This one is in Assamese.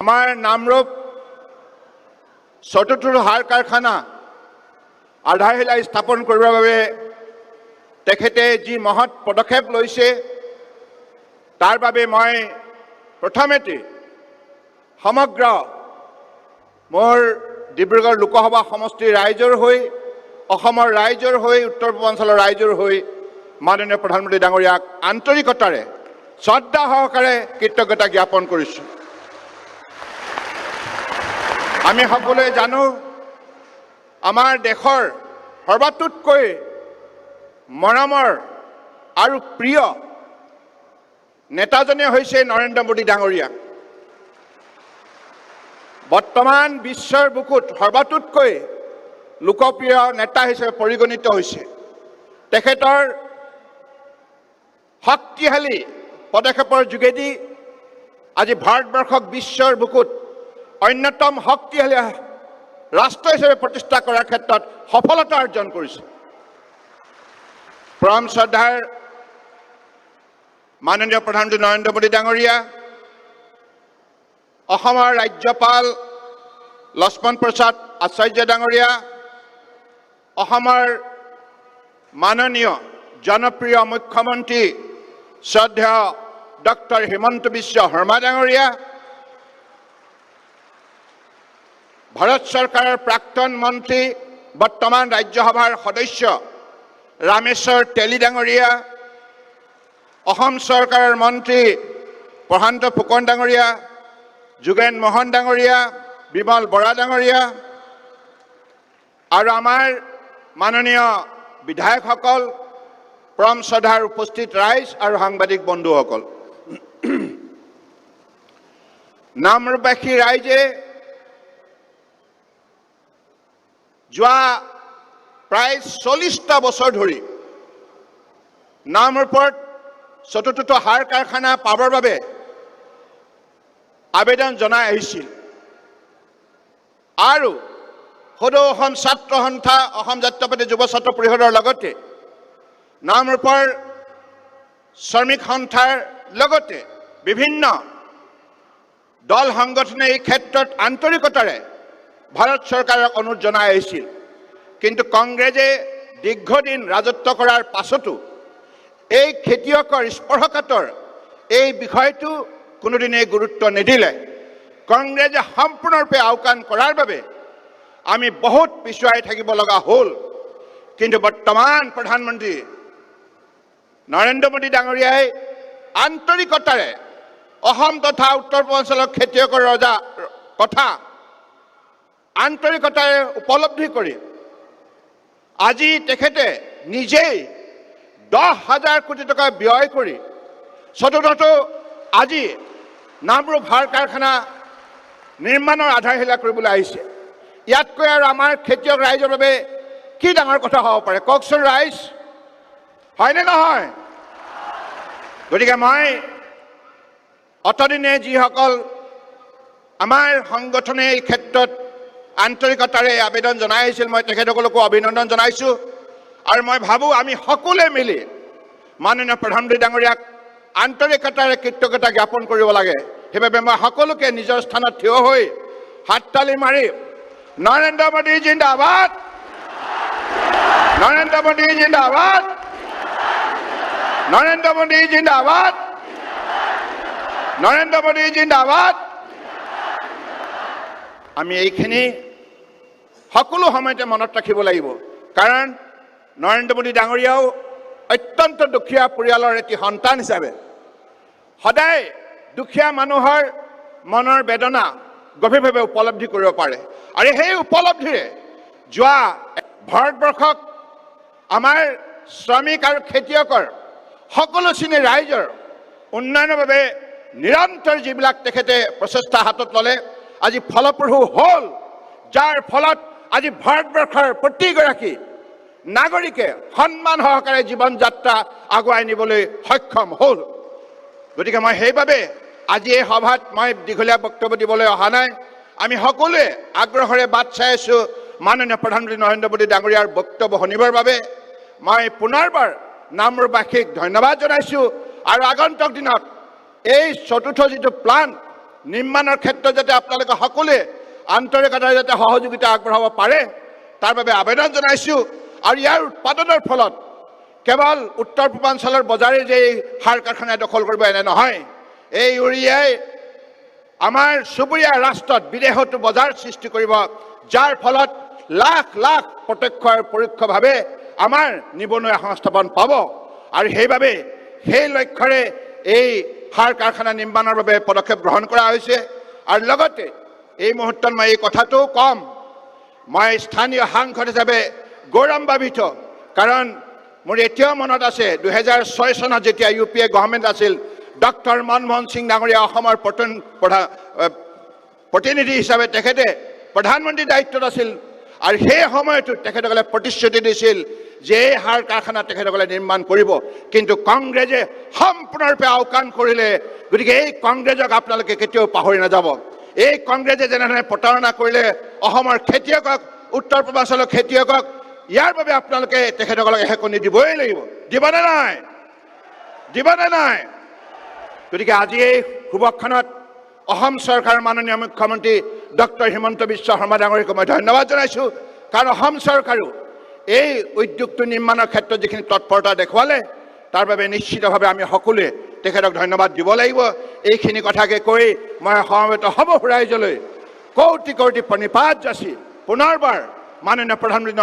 আমাৰ নামৰূপ চতুৰ্থ সাৰ কাৰখানা আধাৰশিলা স্থাপন কৰিবৰ বাবে তেখেতে যি মহৎ পদক্ষেপ লৈছে তাৰ বাবে মই প্ৰথমতে সমগ্ৰ মোৰ ডিব্ৰুগড় লোকসভা সমষ্টিৰ ৰাইজৰ হৈ অসমৰ ৰাইজৰ হৈ উত্তৰ পূৰ্বাঞ্চলৰ ৰাইজৰ হৈ মাননীয় প্ৰধানমন্ত্ৰী ডাঙৰীয়াক আন্তৰিকতাৰে শ্ৰদ্ধা সহকাৰে কৃতজ্ঞতা জ্ঞাপন কৰিছোঁ। আমি সকলোৱে জানো আমাৰ দেশৰ সৰ্বাতোতকৈ মৰমৰ আৰু প্ৰিয় নেতাজনে হৈছে নৰেন্দ্ৰ মোদী ডাঙৰীয়া। বৰ্তমান বিশ্বৰ বুকুত সৰ্বাতোতকৈ লোকপ্ৰিয় নেতা হিচাপে পৰিগণিত হৈছে। তেখেতৰ শক্তিশালী পদক্ষেপৰ যোগেদি আজি ভাৰতবৰ্ষক বিশ্বৰ বুকুত অন্যতম শক্তিশালী ৰাষ্ট্ৰ হিচাপে প্ৰতিষ্ঠা কৰাৰ ক্ষেত্ৰত সফলতা অৰ্জন কৰিছে। পৰম শ্ৰদ্ধাৰ মাননীয় প্ৰধানমন্ত্ৰী নৰেন্দ্ৰ মোদী ডাঙৰীয়া, অসমৰ ৰাজ্যপাল লক্ষ্মণ প্ৰসাদ আচাৰ্য ডাঙৰীয়া, অসমৰ মাননীয় জনপ্ৰিয় মুখ্যমন্ত্ৰী শ্ৰদ্ধেয় ডক্টৰ হিমন্ত বিশ্ব শৰ্মা ডাঙৰীয়া, ভাৰত চৰকাৰৰ প্ৰাক্তন মন্ত্ৰী বৰ্তমান ৰাজ্যসভাৰ সদস্য ৰামেশ্বৰ তেলী ডাঙৰীয়া, অসম চৰকাৰৰ মন্ত্ৰী প্ৰশান্ত ফুকন ডাঙৰীয়া, যোগেন মোহন ডাঙৰীয়া, বিমল বৰা ডাঙৰীয়া আৰু আমাৰ মাননীয় বিধায়কসকল, পৰম শ্ৰদ্ধাৰ উপস্থিত ৰাইজ আৰু সাংবাদিক বন্ধুসকল, নামৰূপবাসী ৰাইজে যোৱা প্ৰায় 40টা বছৰ ধৰি নামৰূপত চতুৰ্থ সাৰ কাৰখানা পাবৰ বাবে আবেদন জনাই আহিছিল আৰু সদৌ অসম ছাত্ৰ সন্থা, অসম জাতীয়তাবাদী যুৱ ছাত্ৰ পৰিষদৰ লগতে নামৰূপৰ শ্ৰমিক সন্থাৰ লগতে বিভিন্ন দল সংগঠনে এই ক্ষেত্ৰত আন্তৰিকতাৰে ভাৰত চৰকাৰক অনুৰোধ জনাই আহিছিল। কিন্তু কংগ্ৰেছে দীৰ্ঘদিন ৰাজত্ব কৰাৰ পাছতো এই খেতিয়কৰ স্পৰ্শকাতৰ এই বিষয়টো কোনোদিনেই গুৰুত্ব নিদিলে। কংগ্ৰেছে সম্পূৰ্ণৰূপে আওকাণ কৰাৰ বাবে আমি বহুত পিছুৱাই থাকিব লগা হ'ল। কিন্তু বৰ্তমান প্ৰধানমন্ত্ৰী নৰেন্দ্ৰ মোদী ডাঙৰীয়াই আন্তৰিকতাৰে অসম তথা উত্তৰ পূৰ্বাঞ্চলৰ খেতিয়কৰ ৰজা কথা আন্তৰিকতাৰে উপলব্ধি কৰি আজি তেখেতে নিজেই 10,000 কোটি টকা ব্যয় কৰি চতুৰ্থ আজি নামৰূপ সাৰ কাৰখানা নিৰ্মাণৰ আধাৰশিলা কৰিবলৈ আহিছে। ইয়াতকৈ আৰু আমাৰ খেতিয়ক ৰাইজৰ বাবে কি ডাঙৰ কথা হ'ব পাৰে কওকচোন ৰাইজ, হয়নে নহয়? গতিকে মই অতদিনে যিসকল আমাৰ সংগঠনে এই ক্ষেত্ৰত আন্তৰিকতাৰে আবেদন জনাই আহিছিল, মই তেখেতসকলকো অভিনন্দন জনাইছোঁ। আৰু মই ভাবোঁ আমি সকলোৱে মিলি মাননীয় প্ৰধানমন্ত্ৰী ডাঙৰীয়াক আন্তৰিকতাৰে কৃতজ্ঞতা জ্ঞাপন কৰিব লাগে। সেইবাবে মই সকলোকে নিজৰ স্থানত থিয় হৈ হাততালি মাৰি নৰেন্দ্ৰ মোদী জিন্দাবাদ, নৰেন্দ্ৰ মোদী জিন্দাবাদ, নৰেন্দ্ৰ মোদী জিন্দাবাদ, নৰেন্দ্ৰ মোদী জিন্দাবাদ। আমি এইখিনি সকলো সময়তে মনত ৰাখিব লাগিব, কাৰণ নৰেন্দ্ৰ মোদী ডাঙৰীয়াও অত্যন্ত দুখীয়া পৰিয়ালৰ এটি সন্তান হিচাপে সদায় দুখীয়া মানুহৰ মনৰ বেদনা গভীৰভাৱে উপলব্ধি কৰিব পাৰে। আৰু সেই উপলব্ধিৰে যোৱা ভাৰতবৰ্ষক আমাৰ শ্ৰমিক আৰু খেতিয়কৰ সকলো শ্ৰেণীৰ ৰাইজৰ উন্নয়নৰ বাবে নিৰন্তৰ যিবিলাক তেখেতে প্ৰচেষ্টা হাতত ল'লে আজি ফলপ্ৰসূ হ'ল, যাৰ ফলত আজি ভাৰতবৰ্ষৰ প্ৰতিগৰাকী নাগৰিকে সন্মান সহকাৰে জীৱন যাত্ৰা আগুৱাই নিবলৈ সক্ষম হ'ল। গতিকে মই সেইবাবে আজি এই সভাত মই দীঘলীয়া বক্তব্য দিবলৈ অহা নাই। আমি সকলোৱে আগ্ৰহেৰে বাট চাই আছোঁ মাননীয় প্ৰধানমন্ত্ৰী নৰেন্দ্ৰ মোদী ডাঙৰীয়াৰ বক্তব্য শুনিবৰ বাবে। মই পুনৰবাৰ নামৰূপবাসীক ধন্যবাদ জনাইছোঁ আৰু আগন্তুক দিনত এই চতুৰ্থ যিটো প্লান নিৰ্মাণৰ ক্ষেত্ৰত যাতে আপোনালোকে সকলোৱে আন্তৰিকতাৰে যাতে সহযোগিতা আগবঢ়াব পাৰে তাৰ বাবে আবেদন জনাইছোঁ। আৰু ইয়াৰ উৎপাদনৰ ফলত কেৱল উত্তৰ পূৰ্বাঞ্চলৰ বজাৰে যে সাৰ কাৰখানাই দখল কৰিব এনে নহয়, এই ইউৰিয়াই আমাৰ চুবুৰীয়া ৰাষ্ট্ৰত বিদেশতো বজাৰ সৃষ্টি কৰিব, যাৰ ফলত লাখ লাখ প্ৰত্যক্ষ আৰু পৰোক্ষভাৱে আমাৰ নিবনুৱা সংস্থাপন পাব। আৰু সেইবাবে সেই লক্ষ্যৰে এই সাৰ কাৰখানা নিৰ্মাণৰ বাবে পদক্ষেপ গ্ৰহণ কৰা হৈছে। আৰু লগতে এই মুহূৰ্তত মই এই কথাটো কম, মই স্থানীয় সাংসদ হিচাপে গৌৰৱান্বিত, কাৰণ মোৰ এতিয়াও মনত আছে 2006 চনত যেতিয়া UPA গভৰ্ণমেণ্ট আছিল, ডক্টৰ মনমোহন সিং ডাঙৰীয়া অসমৰ প্ৰতিনিধি হিচাপে তেখেতে প্ৰধানমন্ত্ৰী দায়িত্বত আছিল। আৰু সেই সময়তো তেখেতসকলে প্ৰতিশ্ৰুতি দিছিল যে এই সাৰ কাৰখানা তেখেতসকলে নিৰ্মাণ কৰিব, কিন্তু কংগ্ৰেছে সম্পূৰ্ণৰূপে আওকাণ কৰিলে। গতিকে এই কংগ্ৰেছক আপোনালোকে কেতিয়াও পাহৰি নাযাব। এই কংগ্ৰেছে যেনেধৰণে প্ৰতাৰণা কৰিলে অসমৰ খেতিয়কক, উত্তৰ পূৰ্বাঞ্চলৰ খেতিয়কক, ইয়াৰ বাবে আপোনালোকে তেখেতসকলক এশেকনি দিবই লাগিব। দিবনে নাই? দিবনে নাই? গতিকে আজি এই শুভক্ষণত অসম চৰকাৰৰ মাননীয় মুখ্যমন্ত্ৰী ডক্টৰ হিমন্ত বিশ্ব শৰ্মা ডাঙৰীয়াক মই ধন্যবাদ জনাইছোঁ, কাৰণ অসম চৰকাৰো এই উদ্যোগটো নিৰ্মাণৰ ক্ষেত্ৰত যিখিনি তৎপৰতা দেখুৱালে তাৰ বাবে নিশ্চিতভাৱে আমি সকলোৱে তেখেতক ধন্যবাদ দিব লাগিব। এইখিনি কথাকে কৈ মই সমবেত সৰ্বহু ৰাইজলৈ কৌটি কৌটি প্ৰণিপাত যাচি পুনৰবাৰ মাননীয় প্ৰধানমন্ত্ৰী